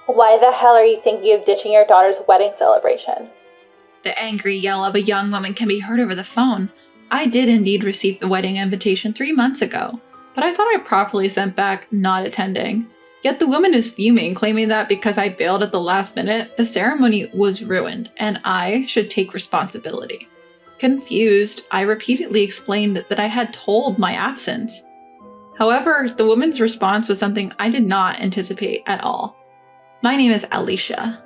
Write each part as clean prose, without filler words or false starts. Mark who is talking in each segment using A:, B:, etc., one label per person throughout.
A: Why the hell are you thinking of ditching your daughter's wedding celebration?
B: The angry yell of a young woman can be heard over the phone. I did indeed receive the wedding invitation 3 months ago, but I thought I properly sent back not attending. Yet the woman is fuming, claiming that because I bailed at the last minute, the ceremony was ruined, and I should take responsibility. Confused, I repeatedly explained that I had told my absence. However, the woman's response was something I did not anticipate at all. My name is Alicia.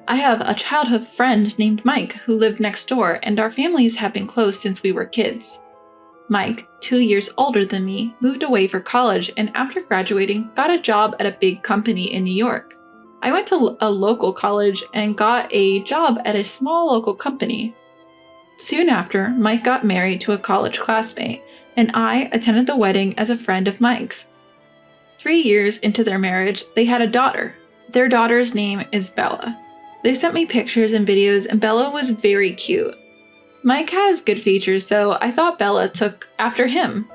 B: I have a childhood friend named Mike who lived next door, and our families have been close since we were kids. Mike, 2 years older than me, moved away for college and after graduating got a job at a big company in New York. I went to a local college and got a job at a small local company. Soon after, Mike got married to a college classmate, and I attended the wedding as a friend of Mike's. 3 years into their marriage, they had a daughter. Their daughter's name is Bella. They sent me pictures and videos, and Bella was very cute. Mike has good features, so I thought Bella took after him.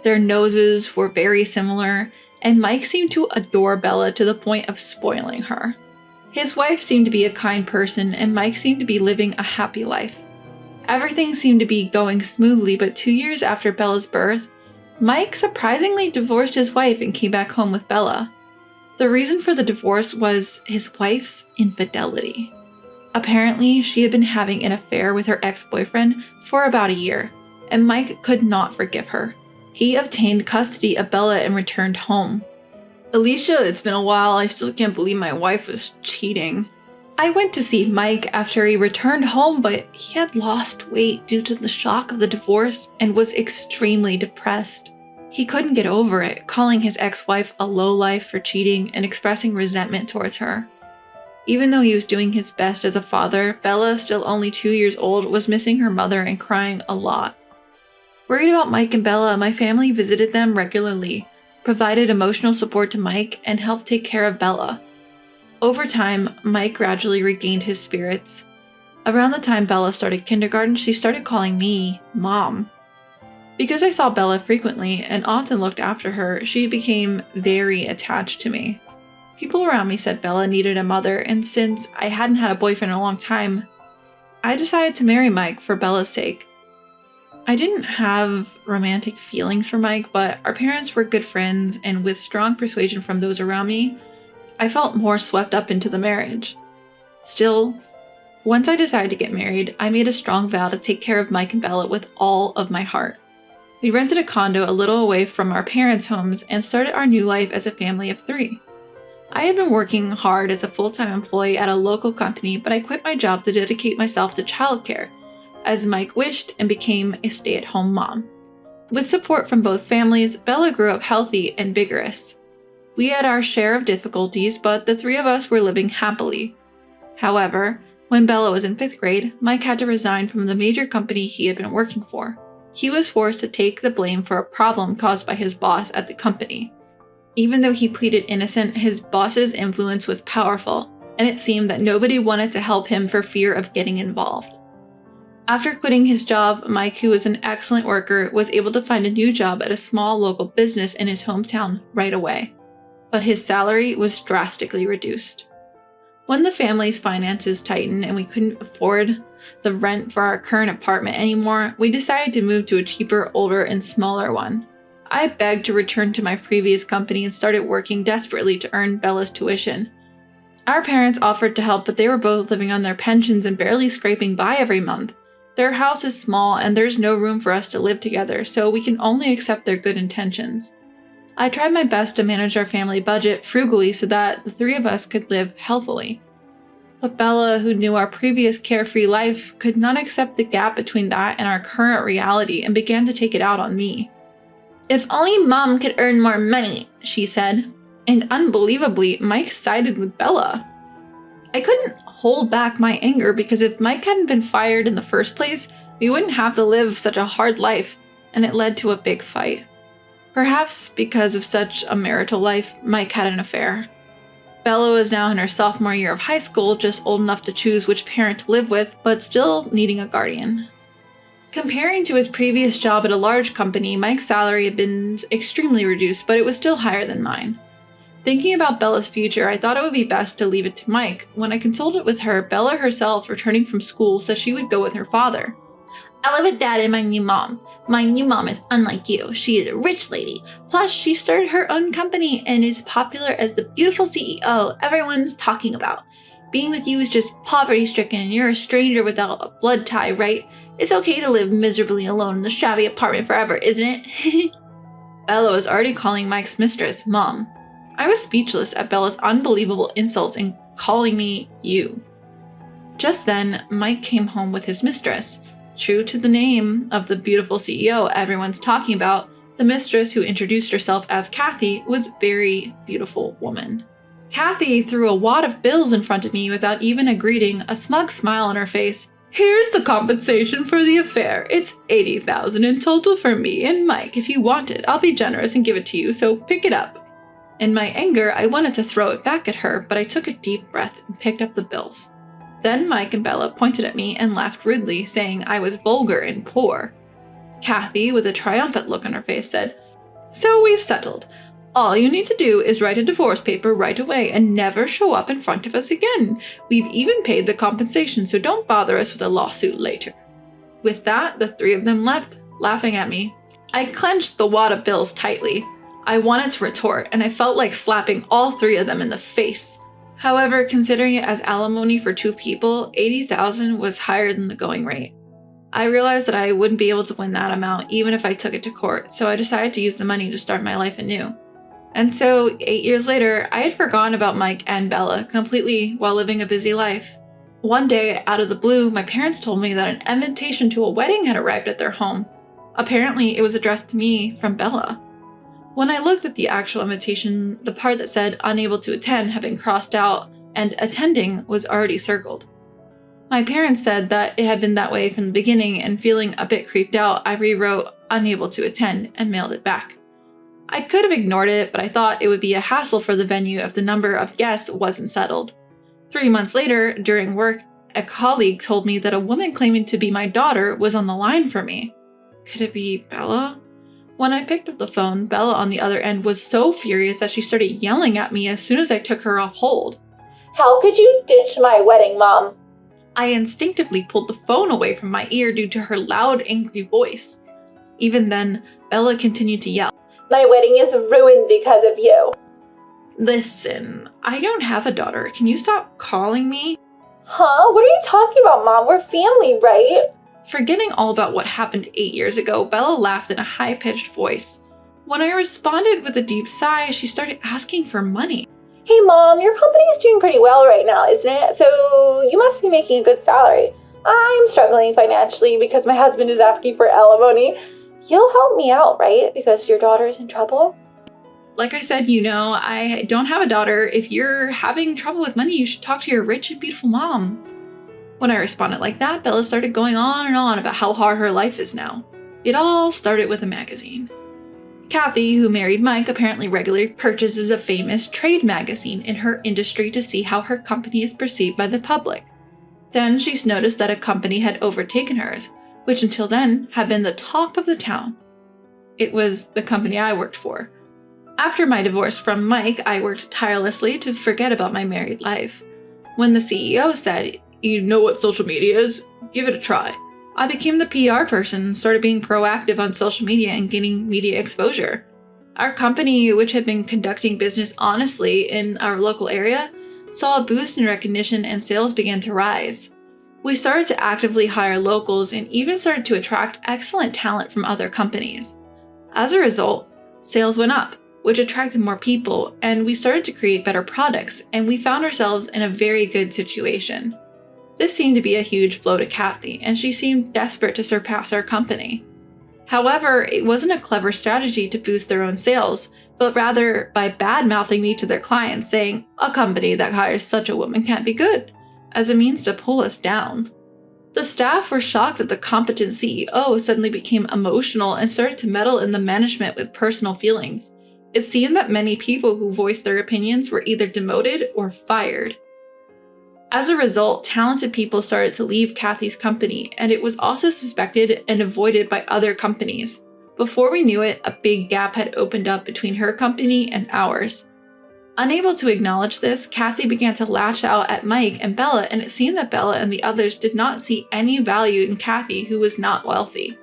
B: Their noses were very similar, and Mike seemed to adore Bella to the point of spoiling her. His wife seemed to be a kind person, and Mike seemed to be living a happy life. Everything seemed to be going smoothly, but 2 years after Bella's birth, Mike surprisingly divorced his wife and came back home with Bella. The reason for the divorce was his wife's infidelity. Apparently, she had been having an affair with her ex-boyfriend for about a year, and Mike could not forgive her. He obtained custody of Bella and returned home. Alicia, it's been a while. I still can't believe my wife was cheating. I went to see Mike after he returned home, but he had lost weight due to the shock of the divorce and was extremely depressed. He couldn't get over it, calling his ex-wife a lowlife for cheating and expressing resentment towards her. Even though he was doing his best as a father, Bella, still only 2 years old, was missing her mother and crying a lot. Worried about Mike and Bella, my family visited them regularly, provided emotional support to Mike, and helped take care of Bella. Over time, Mike gradually regained his spirits. Around the time Bella started kindergarten, she started calling me Mom. Because I saw Bella frequently and often looked after her, she became very attached to me. People around me said Bella needed a mother, and since I hadn't had a boyfriend in a long time, I decided to marry Mike for Bella's sake. I didn't have romantic feelings for Mike, but our parents were good friends, and with strong persuasion from those around me, I felt more swept up into the marriage. Still, once I decided to get married, I made a strong vow to take care of Mike and Bella with all of my heart. We rented a condo a little away from our parents' homes and started our new life as a family of 3. I had been working hard as a full-time employee at a local company, but I quit my job to dedicate myself to childcare, as Mike wished, and became a stay-at-home mom. With support from both families, Bella grew up healthy and vigorous. We had our share of difficulties, but the 3 of us were living happily. However, when Bella was in 5th grade, Mike had to resign from the major company he had been working for. He was forced to take the blame for a problem caused by his boss at the company. Even though he pleaded innocent, his boss's influence was powerful, and it seemed that nobody wanted to help him for fear of getting involved. After quitting his job, Mike, who was an excellent worker, was able to find a new job at a small local business in his hometown right away. But his salary was drastically reduced. When the family's finances tightened and we couldn't afford the rent for our current apartment anymore, we decided to move to a cheaper, older, and smaller one. I begged to return to my previous company and started working desperately to earn Bella's tuition. Our parents offered to help, but they were both living on their pensions and barely scraping by every month. Their house is small and there's no room for us to live together, so we can only accept their good intentions. I tried my best to manage our family budget frugally so that the 3 of us could live healthily. But Bella, who knew our previous carefree life, could not accept the gap between that and our current reality and began to take it out on me. "If only Mom could earn more money," she said, and unbelievably, Mike sided with Bella. I couldn't hold back my anger because if Mike hadn't been fired in the first place, we wouldn't have to live such a hard life, and it led to a big fight. Perhaps because of such a marital life, Mike had an affair. Bella was now in her sophomore year of high school, just old enough to choose which parent to live with, but still needing a guardian. Comparing to his previous job at a large company, Mike's salary had been extremely reduced, but it was still higher than mine. Thinking about Bella's future, I thought it would be best to leave it to Mike. When I consulted with her, Bella herself, returning from school, said she would go with her father. I live with Dad and my new mom. My new mom is unlike you. She is a rich lady. Plus, she started her own company and is popular as the beautiful CEO everyone's talking about. Being with you is just poverty-stricken and you're a stranger without a blood tie, right? It's okay to live miserably alone in the shabby apartment forever, isn't it? Bella was already calling Mike's mistress Mom. I was speechless at Bella's unbelievable insults and calling me you. Just then, Mike came home with his mistress. True to the name of the beautiful CEO everyone's talking about, the mistress who introduced herself as Kathy was a very beautiful woman. Kathy threw a wad of bills in front of me without even a greeting, a smug smile on her face. Here's the compensation for the affair. It's $80,000 in total for me and Mike. If you want it, I'll be generous and give it to you, so pick it up. In my anger, I wanted to throw it back at her, but I took a deep breath and picked up the bills. Then Mike and Bella pointed at me and laughed rudely, saying I was vulgar and poor. Kathy, with a triumphant look on her face, said, So we've settled. All you need to do is write a divorce paper right away and never show up in front of us again. We've even paid the compensation, so don't bother us with a lawsuit later. With that, the three of them left, laughing at me. I clenched the wad of bills tightly. I wanted to retort, and I felt like slapping all three of them in the face. However, considering it as alimony for two people, $80,000 was higher than the going rate. I realized that I wouldn't be able to win that amount even if I took it to court, so I decided to use the money to start my life anew. And so, 8 years later, I had forgotten about Mike and Bella completely while living a busy life. One day, out of the blue, my parents told me that an invitation to a wedding had arrived at their home. Apparently, it was addressed to me from Bella. When I looked at the actual invitation, the part that said unable to attend had been crossed out and attending was already circled. My parents said that it had been that way from the beginning, and feeling a bit creeped out, I rewrote unable to attend and mailed it back. I could have ignored it, but I thought it would be a hassle for the venue if the number of guests wasn't settled. 3 months later, during work, a colleague told me that a woman claiming to be my daughter was on the line for me. Could it be Bella? When I picked up the phone, Bella on the other end was so furious that she started yelling at me as soon as I took her off hold.
A: How could you ditch my wedding, Mom?
B: I instinctively pulled the phone away from my ear due to her loud, angry voice. Even then, Bella continued to yell.
A: My wedding is ruined because of you.
B: Listen, I don't have a daughter. Can you stop calling me?
A: Huh? What are you talking about, Mom? We're family, right?
B: Forgetting all about what happened 8 years ago, Bella laughed in a high-pitched voice. When I responded with a deep sigh, she started asking for money.
A: Hey, Mom, your company is doing pretty well right now, isn't it? So you must be making a good salary. I'm struggling financially because my husband is asking for alimony. You'll help me out, right? Because your daughter is in trouble?
B: Like I said, I don't have a daughter. If you're having trouble with money, you should talk to your rich and beautiful mom. When I responded like that, Bella started going on and on about how hard her life is now. It all started with a magazine. Kathy, who married Mike, apparently regularly purchases a famous trade magazine in her industry to see how her company is perceived by the public. Then she's noticed that a company had overtaken hers, which until then had been the talk of the town. It was the company I worked for. After my divorce from Mike, I worked tirelessly to forget about my married life. When the CEO said, "You know what social media is? Give it a try," I became the PR person, started being proactive on social media and gaining media exposure. Our company, which had been conducting business honestly in our local area, saw a boost in recognition and sales began to rise. We started to actively hire locals and even started to attract excellent talent from other companies. As a result, sales went up, which attracted more people, and we started to create better products, and we found ourselves in a very good situation. This seemed to be a huge blow to Kathy, and she seemed desperate to surpass our company. However, it wasn't a clever strategy to boost their own sales, but rather by bad-mouthing me to their clients, saying, "A company that hires such a woman can't be good," as a means to pull us down. The staff were shocked that the competent CEO suddenly became emotional and started to meddle in the management with personal feelings. It seemed that many people who voiced their opinions were either demoted or fired. As a result, talented people started to leave Kathy's company, and it was also suspected and avoided by other companies. Before we knew it, a big gap had opened up between her company and ours. Unable to acknowledge this, Kathy began to lash out at Mike and Bella, and it seemed that Bella and the others did not see any value in Kathy, who was not wealthy.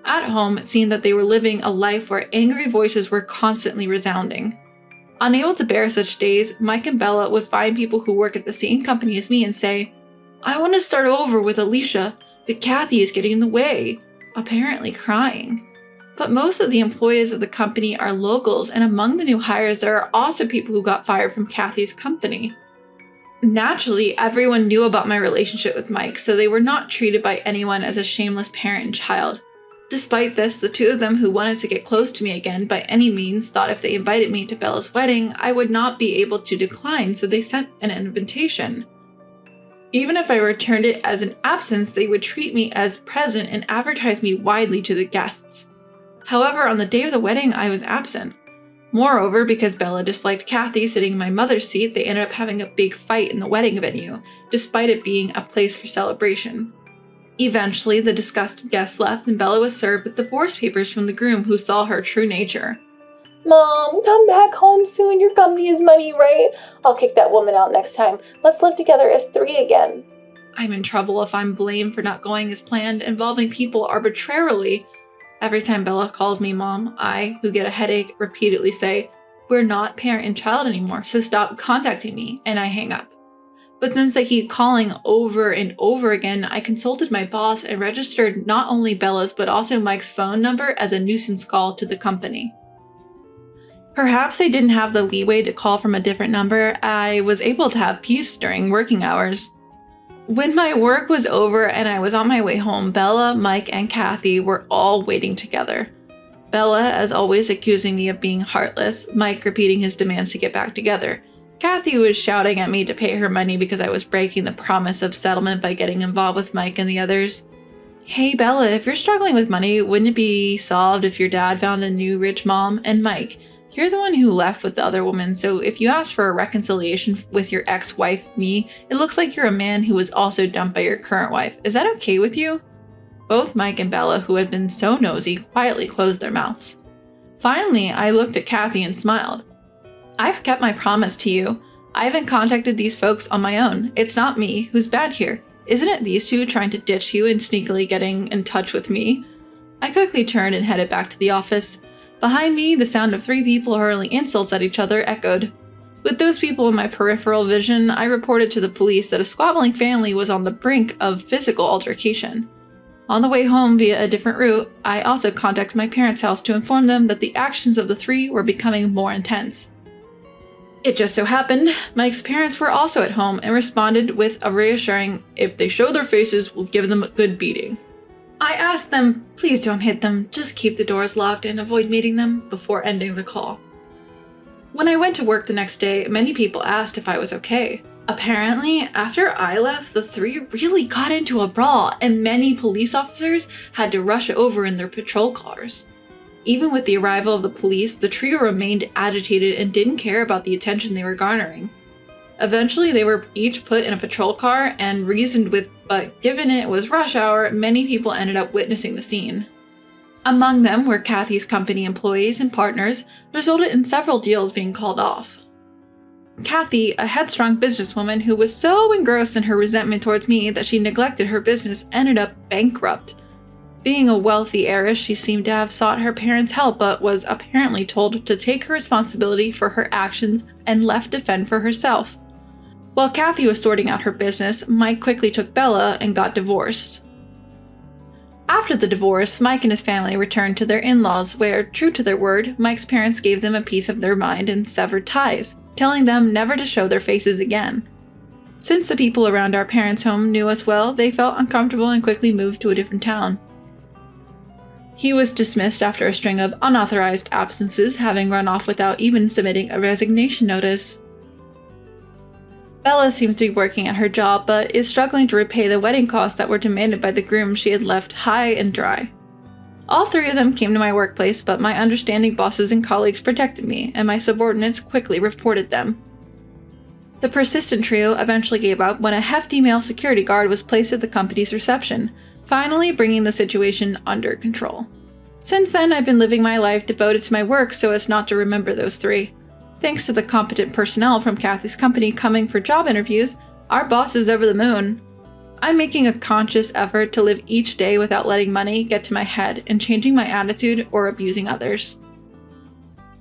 B: At home, it seemed that they were living a life where angry voices were constantly resounding. Unable to bear such days, Mike and Bella would find people who work at the same company as me and say, "I want to start over with Alicia, but Kathy is getting in the way," apparently crying. But most of the employees of the company are locals, and among the new hires there are also people who got fired from Kathy's company. Naturally, everyone knew about my relationship with Mike, so they were not treated by anyone as a shameless parent and child. Despite this, the two of them who wanted to get close to me again by any means thought if they invited me to Bella's wedding, I would not be able to decline, so they sent an invitation. Even if I returned it as an absence, they would treat me as present and advertise me widely to the guests. However, on the day of the wedding, I was absent. Moreover, because Bella disliked Kathy sitting in my mother's seat, they ended up having a big fight in the wedding venue, despite it being a place for celebration. Eventually, the disgusted guests left and Bella was served with divorce papers from the groom, who saw her true nature.
A: "Mom, come back home soon. Your company is money, right? I'll kick that woman out next time. Let's live together as three again."
B: I'm in trouble if I'm blamed for not going as planned, involving people arbitrarily. Every time Bella calls me mom, I, who get a headache, repeatedly say, "We're not parent and child anymore, so stop contacting me," and I hang up. But since they keep calling over and over again, I consulted my boss and registered not only Bella's but also Mike's phone number as a nuisance call to the company. Perhaps they didn't have the leeway to call from a different number. I was able to have peace during working hours. When my work was over and I was on my way home, Bella, Mike, and Kathy were all waiting together. Bella, as always, accusing me of being heartless, Mike repeating his demands to get back together. Kathy was shouting at me to pay her money because I was breaking the promise of settlement by getting involved with Mike and the others. "Hey Bella, if you're struggling with money, wouldn't it be solved if your dad found a new rich mom? And Mike, you're the one who left with the other woman, so if you ask for a reconciliation with your ex-wife, me, it looks like you're a man who was also dumped by your current wife. Is that okay with you?" Both Mike and Bella, who had been so nosy, quietly closed their mouths. Finally, I looked at Kathy and smiled. "I've kept my promise to you. I haven't contacted these folks on my own. It's not me who's bad here. Isn't it these two trying to ditch you and sneakily getting in touch with me?" I quickly turned and headed back to the office. Behind me, the sound of three people hurling insults at each other echoed. With those people in my peripheral vision, I reported to the police that a squabbling family was on the brink of physical altercation. On the way home via a different route, I also contacted my parents' house to inform them that the actions of the three were becoming more intense. It just so happened, Mike's parents were also at home and responded with a reassuring, "If they show their faces, we'll give them a good beating." I asked them, "Please don't hit them, just keep the doors locked and avoid meeting them," before ending the call. When I went to work the next day, many people asked if I was okay. Apparently, after I left, the three really got into a brawl, and many police officers had to rush over in their patrol cars. Even with the arrival of the police, the trio remained agitated and didn't care about the attention they were garnering. Eventually, they were each put in a patrol car and reasoned with, but given it was rush hour, many people ended up witnessing the scene. Among them were Kathy's company employees and partners, resulted in several deals being called off. Kathy, a headstrong businesswoman who was so engrossed in her resentment towards me that she neglected her business, ended up bankrupt. Being a wealthy heiress, she seemed to have sought her parents' help but was apparently told to take her responsibility for her actions and left to fend for herself. While Kathy was sorting out her business, Mike quickly took Bella and got divorced. After the divorce, Mike and his family returned to their in-laws where, true to their word, Mike's parents gave them a piece of their mind and severed ties, telling them never to show their faces again. Since the people around our parents' home knew us well, they felt uncomfortable and quickly moved to a different town. He was dismissed after a string of unauthorized absences, having run off without even submitting a resignation notice. Bella seems to be working at her job, but is struggling to repay the wedding costs that were demanded by the groom she had left high and dry. All three of them came to my workplace, but my understanding bosses and colleagues protected me, and my subordinates quickly reported them. The persistent trio eventually gave up when a hefty male security guard was placed at the company's reception, finally bringing the situation under control. Since then, I've been living my life devoted to my work so as not to remember those three. Thanks to the competent personnel from Kathy's company coming for job interviews, our boss is over the moon. I'm making a conscious effort to live each day without letting money get to my head and changing my attitude or abusing others.